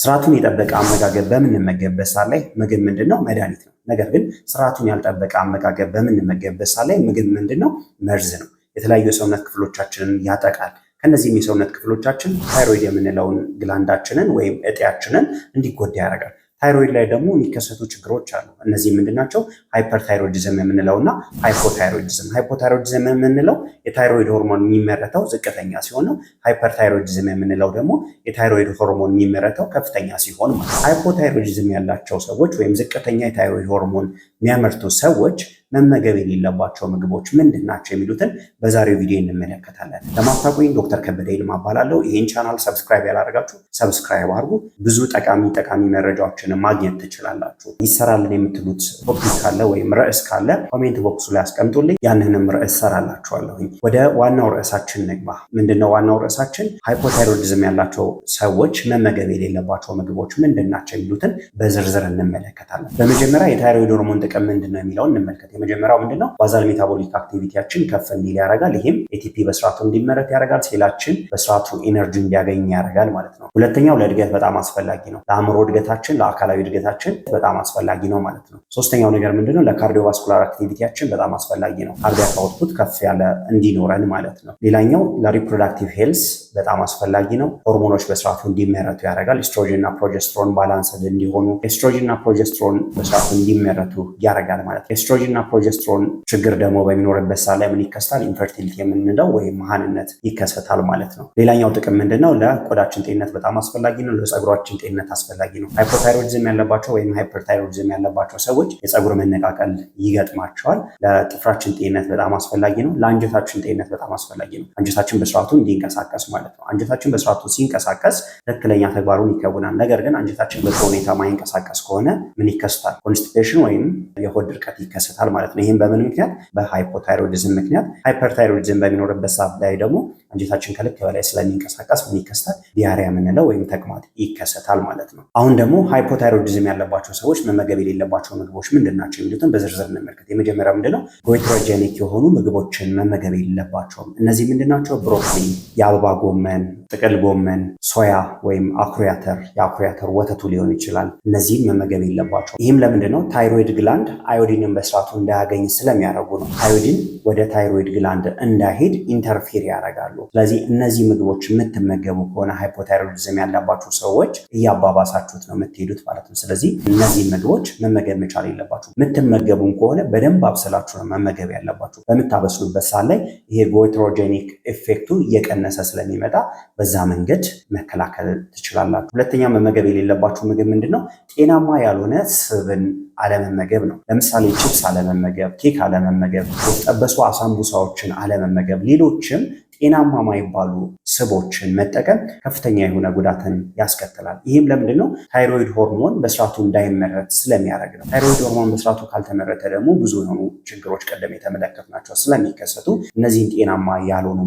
ስርዓቱን የጠበቀ አመጋገብ በምንመገብበት ሰዓት ላይ ምግብ ምንድነው? መድኃኒት ነው። ነገር ግን ስርዓቱን ያልጠበቀ አመጋገብ በምንመገብበት ሰዓት ላይ ምግብ ምንድነው? መርዝ ነው። የተለያዩ የሰውነት ክፍሎቻችንን ያጠቃል። ከነዚህም የሰውነት ክፍሎቻችን ታይሮይድ የምንለውን ግላንዳችንን ወይም እጢያችንን እንዲጎዳ ያደርጋል። ታይሮይድ ላይ ደግሞ የሚከሰቱ ችግሮች አሉ። እነዚህ ምንድናቸው? ሃይፐርታይሮይዲዝም የምንለውና ሃይፖታይሮይዲዝም። ሃይፖታይሮይዲዝም የምንለው የታይሮይድ ሆርሞን የሚመረተው ዝቅተኛ ሲሆን ነው። ሃይፐርታይሮይዲዝም የምንለው ደግሞ የታይሮይድ ሆርሞን የሚመረተው ከፍተኛ ሲሆን ማለት ነው። ሃይፖታይሮይዲዝም ያላቸው ሰዎች ወይም ዝቅተኛ የታይሮይድ ሆርሞን የሚያመርቱ ሰዎች መመገብ የሌለባቸው ምግቦች ምንድን ናቸው የሚሉትን በዛሬው ቪዲዮ እንመለከታለን። ለማታውቁኝ ዶክተር ከበደ ይልማ እባላለሁ። ይህን ቻናል ሰብስክራይብ ያላደረጋችሁ ሰብስክራይብ አድርጉ። ብዙ ጠቃሚ መረጃዎችን ማግኘት ትችላላችሁ። ይሰራልን የምትሉት ቶፒክ ካለ ወይም ርዕስ ካለ ኮሜንት ቦክሱ ላይ አስቀምጡልኝ። ያንንም ርዕስ ሰራላችኋለሁኝ። ወደ ዋናው ርዕሳችን ንግባ። ምንድነው ዋናው ርዕሳችን? ሃይፖታይሮይዲዝም ያላቸው ሰዎች መመገብ የሌለባቸው ምግቦች ምንድን ናቸው የሚሉትን በዝርዝር እንመለከታለን። በመጀመሪያ የታይሮይድ ሆርሞን ጥቅም ምንድነው የሚለውን እንመልከት። የመጀመሪያው ምንድነው? ባዛል ሜታቦሊክ አክቲቪቲያችን ከፍ እንዲል ያደርጋል። ይህም ኤቲፒ በስርዓቱ እንዲመረት ያደርጋል። ሴላችን በስርዓቱ ኢነርጂ እንዲያገኝ ያደርጋል ማለት ነው። ሁለተኛው ለእድገት በጣም አስፈላጊ ነው። ለአእምሮ እድገታችን፣ ለአካላዊ እድገታችን በጣም አስፈላጊ ነው ማለት ነው። ሶስተኛው ነገር ምንድነው? ለካርዲዮቫስኩላር አክቲቪቲያችን በጣም አስፈላጊ ነው። ካርዲያክ አውትፑት ከፍ ያለ እንዲኖረን ማለት ነው። ሌላኛው ለሪፕሮዳክቲቭ ሄልስ በጣም አስፈላጊ ነው። ሆርሞኖች በስርዓቱ እንዲመረቱ ያደርጋል። ኤስትሮጅን እና ፕሮጀስትሮን ባላንስድ እንዲሆኑ፣ ኤስትሮጅን እና ፕሮጀስትሮን በስርዓቱ እንዲመረቱ ያደርጋል ማለት ነው። ኤስትሮጅን እና ፕሮጀስትሮን ችግር ደግሞ በሚኖርበት ሰዓት ላይ ምን ይከሰታል? ኢንፈርቲሊቲ የምንለው ወይም መሃንነት ይከሰታል ማለት ነው። ሌላኛው ጥቅም ምንድነው? ለቆዳችን ጤንነት በጣም አስፈላጊ ነው። ለፀጉራችን ጤንነት አስፈላጊ ነው። ሃይፖታይሮይዲዝም ያለባቸው ወይም ሃይፐርታይሮይዲዝም ያለባቸው ሰዎች የፀጉር መነቃቀል ይገጥማቸዋል። ለጥፍራችን ጤንነት በጣም አስፈላጊ ነው። ለአንጀታችን ጤንነት በጣም አስፈላጊ ነው። አንጀታችን በስርዓቱ እንዲንቀሳቀስ ማለት ነው። አንጀታችን በስርዓቱ ሲንቀሳቀስ ትክክለኛ ተግባሩን ይከውናል። ነገር ግን አንጀታችን በጥሩ ሁኔታ ማይንቀሳቀስ ከሆነ ምን ይከሰታል? ኮንስቲፔሽን ወይም የሆድ ድርቀት ይከሰታል ማለት ነው። ይህም በምን ምክንያት? በሃይፖታይሮይዲዝም ምክንያት። ሃይፐርታይሮይዲዝም በሚኖርበት ሰዓት ላይ ደግሞ አንጀታችን ከልክ በላይ ስለሚንቀሳቀስ ምን ይከሰታል? ዲያሪያ የምንለው ወይም ተቅማጥ ይከሰታል ማለት ነው። አሁን ደግሞ ሃይፖታይሮይዲዝም ያለባቸው ሰዎች መመገብ የሌለባቸው ምግቦች ምንድን ናቸው የሚሉትን በዝርዝር እንመልከት። የመጀመሪያው ምንድነው? ጎይትሮጀኒክ የሆኑ ምግቦችን መመገብ የሌለባቸውም። እነዚህ ምንድናቸው? ብሮኮሊ፣ የአበባ ጎመን፣ ጥቅል ጎመን፣ ሶያ ወይም አኩሪ አተር፣ የአኩሪ አተር ወተቱ ሊሆን ይችላል። እነዚህም መመገብ የሌለባቸው። ይህም ለምንድነው? ታይሮይድ ግላንድ አዮዲንን በስርዓቱ እንዳያገኝ ስለሚያደርጉ ነው። አዮዲን ወደ ታይሮይድ ግላንድ እንዳይሄድ ኢንተርፌር ያደርጋሉ። ስለዚህ እነዚህ ምግቦች የምትመገቡ ከሆነ ሃይፖታይሮይዲዝም ያለባችሁ ሰዎች እያባባሳችሁት ነው የምትሄዱት ማለት ነው። ስለዚህ እነዚህ ምግቦች መመገብ መቻል የለባችሁ። የምትመገቡም ከሆነ በደንብ አብስላችሁ ነው መመገብ ያለባችሁ። በምታበስሉበት ሰዓት ላይ ይሄ ጎይትሮጀኒክ ኢፌክቱ እየቀነሰ ስለሚመጣ በዛ መንገድ መከላከል ትችላላችሁ። ሁለተኛ መመገብ የሌለባችሁ ምግብ ምንድነው? ጤናማ ያልሆነ ስብን አለመመገብ ነው። ለምሳሌ ቺፕስ አለመመገብ፣ ኬክ አለመመገብ፣ የተጠበሱ አሳምቡሳዎችን አለመመገብ፣ ሌሎችም ጤናማ የማይባሉ ስቦችን መጠቀም ከፍተኛ የሆነ ጉዳትን ያስከትላል። ይህም ለምንድን ነው? ታይሮይድ ሆርሞን በስርዓቱ እንዳይመረት ስለሚያደርግ ነው። ታይሮይድ ሆርሞን በስርዓቱ ካልተመረተ ደግሞ ብዙ የሆኑ ችግሮች ቀደም የተመለከትናቸው ስለሚከሰቱ እነዚህን ጤናማ ያልሆኑ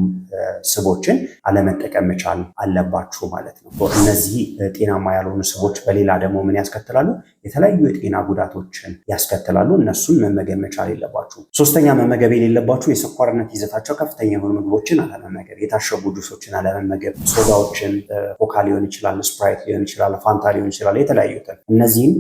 ስቦችን አለመጠቀም መቻል አለባችሁ ማለት ነው። እነዚህ ጤናማ ያልሆኑ ስቦች በሌላ ደግሞ ምን ያስከትላሉ? የተለያዩ የጤና ጉዳቶችን ያስከትላሉ። እነሱን መመገብ መቻል የለባችሁ። ሶስተኛ መመገብ የሌለባችሁ የስኳርነት ይዘታቸው ከፍተኛ የሆኑ ምግቦችን አለመመገብ፣ የታሸጉ ጁሶችን አለመመገብ፣ ሶዳዎችን፣ ኮካ ሊሆን ይችላል፣ ስፕራይት ሊሆን ይችላል፣ ፋንታ ሊሆን ይችላል፣ የተለያዩትን እነዚህም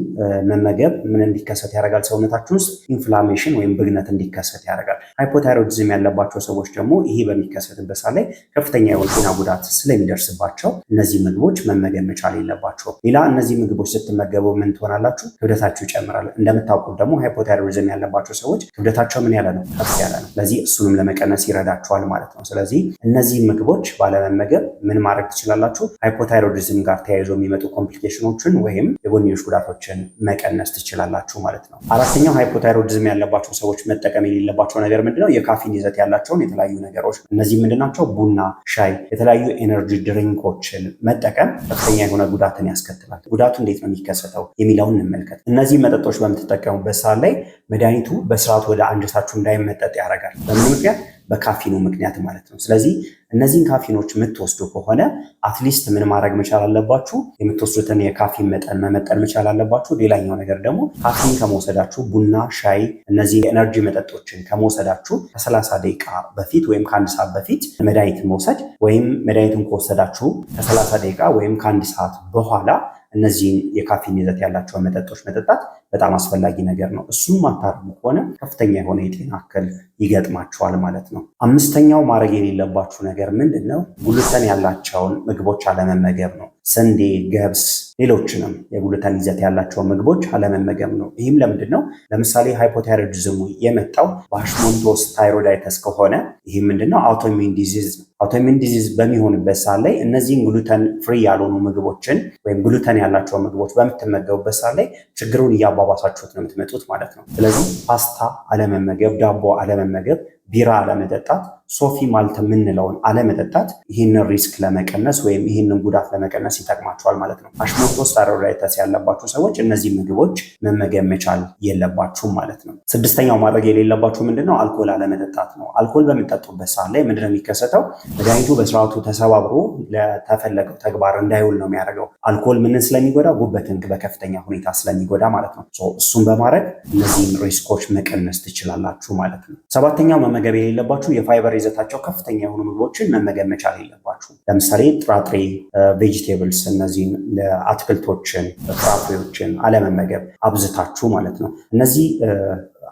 መመገብ ምን እንዲከሰት ያደርጋል? ሰውነታችን ውስጥ ኢንፍላሜሽን ወይም ብግነት እንዲከሰት ያደርጋል። ሃይፖታይሮይዲዝም ያለባቸው ሰዎች ደግሞ ይሄ በሚከሰትበት ሰዓት ላይ ከፍተኛ የሆነ ጤና ጉዳት ስለሚደርስባቸው እነዚህ ምግቦች መመገብ መቻል የለባቸው። ሌላ እነዚህ ምግቦች ስትመገቡ ምን ትሆናላችሁ? ክብደታችሁ ይጨምራል። እንደምታውቁት ደግሞ ሃይፖታይሮይዲዝም ያለባቸው ሰዎች ክብደታቸው ምን ያለ ነው? ከፍ ያለ ነው። ስለዚህ እሱንም ለመቀነስ ይረዳቸዋል ማለት ነው። ስለዚህ እነዚህ ምግቦች ባለመመገብ ምን ማድረግ ትችላላችሁ? ሃይፖታይሮይዲዝም ጋር ተያይዞ የሚመጡ ኮምፕሊኬሽኖችን ወይም የጎንዮሽ ጉዳቶችን መቀነስ ትችላላችሁ ማለት ነው። አራተኛው ሃይፖታይሮይዲዝም ያለባቸው ሰዎች መጠቀም የሌለባቸው ነገር ምንድነው? የካፊን ይዘት ያላቸውን የተለያዩ ነገሮች። እነዚህ ምንድናቸው? ቡና፣ ሻይ፣ የተለያዩ ኤነርጂ ድሪንኮችን መጠቀም ከፍተኛ የሆነ ጉዳትን ያስከትላል። ጉዳቱ እንዴት ነው የሚከሰተው የሚለውን እንመልከት። እነዚህ መጠጦች በምትጠቀሙበት ሰዓት ላይ መድኃኒቱ በስርዓቱ ወደ አንጀታችሁ እንዳይመጠጥ ያደርጋል። በምን ምክንያት? በካፊኑ ምክንያት ማለት ነው። ስለዚህ እነዚህን ካፊኖች የምትወስዱ ከሆነ አትሊስት ምን ማድረግ መቻል አለባችሁ? የምትወስዱትን የካፊን መጠን መመጠን መቻል አለባችሁ። ሌላኛው ነገር ደግሞ ካፊን ከመውሰዳችሁ ቡና፣ ሻይ፣ እነዚህ የኤነርጂ መጠጦችን ከመውሰዳችሁ ከ30 ደቂቃ በፊት ወይም ከአንድ ሰዓት በፊት መድኃኒትን መውሰድ ወይም መድኃኒቱን ከወሰዳችሁ ከ30 ደቂቃ ወይም ከአንድ ሰዓት በኋላ እነዚህን የካፌን ይዘት ያላቸው መጠጦች መጠጣት በጣም አስፈላጊ ነገር ነው። እሱም ማታረጉ ከሆነ ከፍተኛ የሆነ የጤና እክል ይገጥማችኋል ማለት ነው። አምስተኛው ማድረግ የሌለባችሁ ነገር ምንድን ነው? ግሉተን ያላቸውን ምግቦች አለመመገብ ነው። ስንዴ፣ ገብስ፣ ሌሎችንም የግሉተን ይዘት ያላቸውን ምግቦች አለመመገብ ነው። ይህም ለምንድን ነው? ለምሳሌ ሃይፖታይሮይዲዝሙ የመጣው በሃሽሞቶስ ታይሮይዳይተስ ከሆነ ይህ ምንድነው? አውቶኢሚዩን ዲዚዝ ነው። አውቶኢሚዩን ዲዚዝ በሚሆንበት ሰዓት ላይ እነዚህን ግሉተን ፍሪ ያልሆኑ ምግቦችን ወይም ግሉተን ያላቸውን ምግቦች በምትመገቡበት ሰዓት ላይ ችግሩን እያባባሳችሁት ነው የምትመጡት ማለት ነው። ስለዚህ ፓስታ አለመመገብ፣ ዳቦ አለመመገብ፣ ቢራ አለመጠጣት፣ ሶፊ ማልት የምንለውን አለመጠጣት ይህንን ሪስክ ለመቀነስ ወይም ይህንን ጉዳት ለመቀነስ ይጠቅማቸዋል ማለት ነው። ሃሽሞቶስ ታይሮይዳይተስ ያለባችሁ ሰዎች እነዚህ ምግቦች መመገብ መቻል የለባችሁም ማለት ነው። ስድስተኛው ማድረግ የሌለባችሁ ምንድነው? አልኮል አለመጠጣት ነው። አልኮል በምጠጡበት ሰዓት ላይ ምንድነው የሚከሰተው? መድኃኒቱ በስርዓቱ ተሰባብሮ ለተፈለገው ተግባር እንዳይውል ነው የሚያደርገው። አልኮል ምንን ስለሚጎዳ? ጉበትን በከፍተኛ ሁኔታ ስለሚጎዳ ማለት ነው። እሱን በማድረግ እነዚህን ሪስኮች መቀነስ ትችላላችሁ ማለት ነው። ሰባተኛው መመገብ የሌለባችሁ የፋይበር ይዘታቸው ከፍተኛ የሆኑ ምግቦችን መመገብ መቻል የለባችሁ። ለምሳሌ ጥራጥሬ፣ ቬጂቴብልስ፣ እነዚህን አትክልቶችን፣ ፍራፍሬዎችን አለመመገብ አብዝታችሁ ማለት ነው። እነዚህ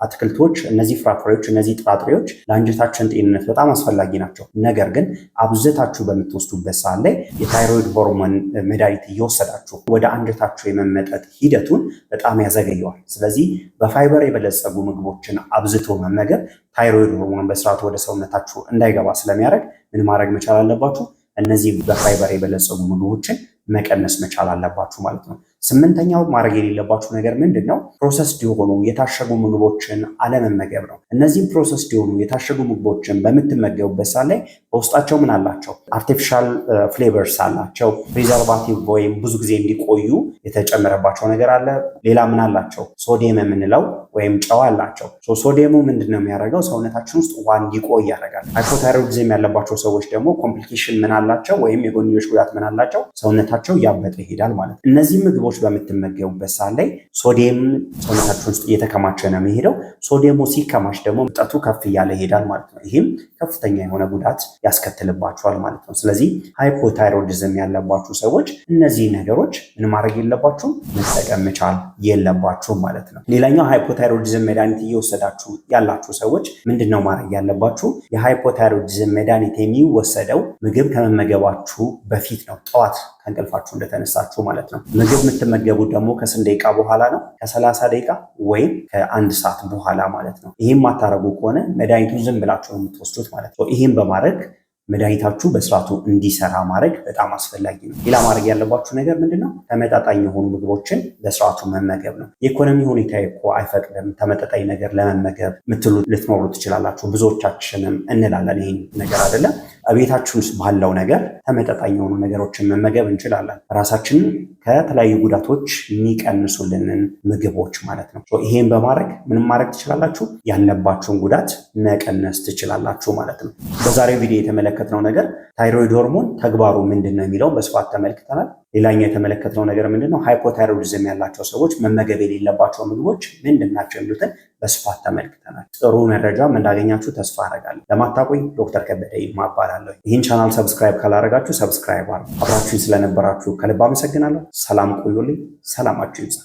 አትክልቶች፣ እነዚህ ፍራፍሬዎች፣ እነዚህ ጥራጥሬዎች ለአንጀታችን ጤንነት በጣም አስፈላጊ ናቸው። ነገር ግን አብዝታችሁ በምትወስዱበት ሰዓት ላይ የታይሮይድ ሆርሞን መድኃኒት እየወሰዳችሁ ወደ አንጀታችሁ የመመጠጥ ሂደቱን በጣም ያዘገየዋል። ስለዚህ በፋይበር የበለጸጉ ምግቦችን አብዝቶ መመገብ ታይሮይድ ሆርሞን በስርዓቱ ወደ ሰውነታችሁ እንዳይገባ ስለሚያደርግ ምን ማድረግ መቻል አለባችሁ? እነዚህ በፋይበር የበለጸጉ ምግቦችን መቀነስ መቻል አለባችሁ ማለት ነው። ስምንተኛው ማድረግ የሌለባችሁ ነገር ምንድን ነው? ፕሮሰስድ የሆኑ የታሸጉ ምግቦችን አለመመገብ ነው። እነዚህም ፕሮሰስድ የሆኑ የታሸጉ ምግቦችን በምትመገቡበት ሰዓት ላይ በውስጣቸው ምን አላቸው? አርቲፊሻል ፍሌቨርስ አላቸው። ፕሪዘርቫቲቭ ወይም ብዙ ጊዜ እንዲቆዩ የተጨመረባቸው ነገር አለ። ሌላ ምን አላቸው? ሶዲየም የምንለው ወይም ጨው አላቸው። ሶዲየሙ ምንድን ነው የሚያደርገው? ሰውነታችን ውስጥ ውሃ እንዲቆይ ያደርጋል። ሃይፖታይሮይዲዝም ያለባቸው ሰዎች ደግሞ ኮምፕሊኬሽን ምን አላቸው? ወይም የጎንዮሽ ጉዳት ምን አላቸው? ሰውነታቸው እያበጠ ይሄዳል ማለት ነው። እነዚህ ምግቦች በምትመገቡበት ሰዓት ላይ ሶዲየም ሰውነታችን ውስጥ እየተከማቸ ነው የሚሄደው። ሶዲየሙ ሲከማች ደግሞ መጠጡ ከፍ እያለ ይሄዳል ማለት ነው። ይህም ከፍተኛ የሆነ ጉዳት ያስከትልባቸዋል ማለት ነው። ስለዚህ ሃይፖታይሮይዲዝም ያለባችሁ ሰዎች እነዚህ ነገሮች ምን ማድረግ የለባችሁም? መጠቀም መቻል የለባችሁም ማለት ነው። ሌላኛው ሃይፖታይሮይዲዝም መድኃኒት እየወሰዳችሁ ያላችሁ ሰዎች ምንድነው ማድረግ ያለባችሁ? የሃይፖታይሮይዲዝም መድኃኒት የሚወሰደው ምግብ ከመመገባችሁ በፊት ነው፣ ጠዋት ከእንቅልፋችሁ እንደተነሳችሁ ማለት ነው። ምግብ የምትመገቡት ደግሞ ከስንት ደቂቃ በኋላ ነው? ከ30 ደቂቃ ወይም ከአንድ ሰዓት በኋላ ማለት ነው። ይህም ማታረጉ ከሆነ መድኃኒቱን ዝም ብላችሁ የምትወስዱት ማለት ነው። ይህም በማድረግ መድኃኒታችሁ በስርዓቱ እንዲሰራ ማድረግ በጣም አስፈላጊ ነው። ሌላ ማድረግ ያለባችሁ ነገር ምንድነው? ተመጣጣኝ የሆኑ ምግቦችን በስርዓቱ መመገብ ነው። የኢኮኖሚ ሁኔታ እኮ አይፈቅድም ተመጣጣኝ ነገር ለመመገብ ምትሉ ልትኖሩ ትችላላችሁ። ብዙዎቻችንም እንላለን ይህን ነገር አይደለም። ቤታችን ውስጥ ባለው ነገር ተመጣጣኝ የሆኑ ነገሮችን መመገብ እንችላለን። ራሳችንን ከተለያዩ ጉዳቶች የሚቀንሱልንን ምግቦች ማለት ነው። ይሄን በማድረግ ምንም ማድረግ ትችላላችሁ? ያለባችሁን ጉዳት መቀነስ ትችላላችሁ ማለት ነው። በዛሬው ቪዲዮ የተመለከትነው ነገር ታይሮይድ ሆርሞን ተግባሩ ምንድን ነው የሚለው በስፋት ተመልክተናል። ሌላኛው የተመለከትነው ነገር ምንድነው? ሃይፖታይሮይዲዝም ያላቸው ሰዎች መመገብ የሌለባቸው ምግቦች ምንድን ናቸው የሚሉትን በስፋት ተመልክተናል። ጥሩ መረጃም እንዳገኛችሁ ተስፋ አደርጋለሁ። ለማታውቁኝ ዶክተር ከበደ ይልማ እባላለሁ። ይህን ቻናል ሰብስክራይብ ካላደረጋችሁ ሰብስክራይብ አድርጉ። አብራችሁኝ ስለነበራችሁ ከልብ አመሰግናለሁ። ሰላም ቆዩልኝ። ሰላማችሁ ይብዛ።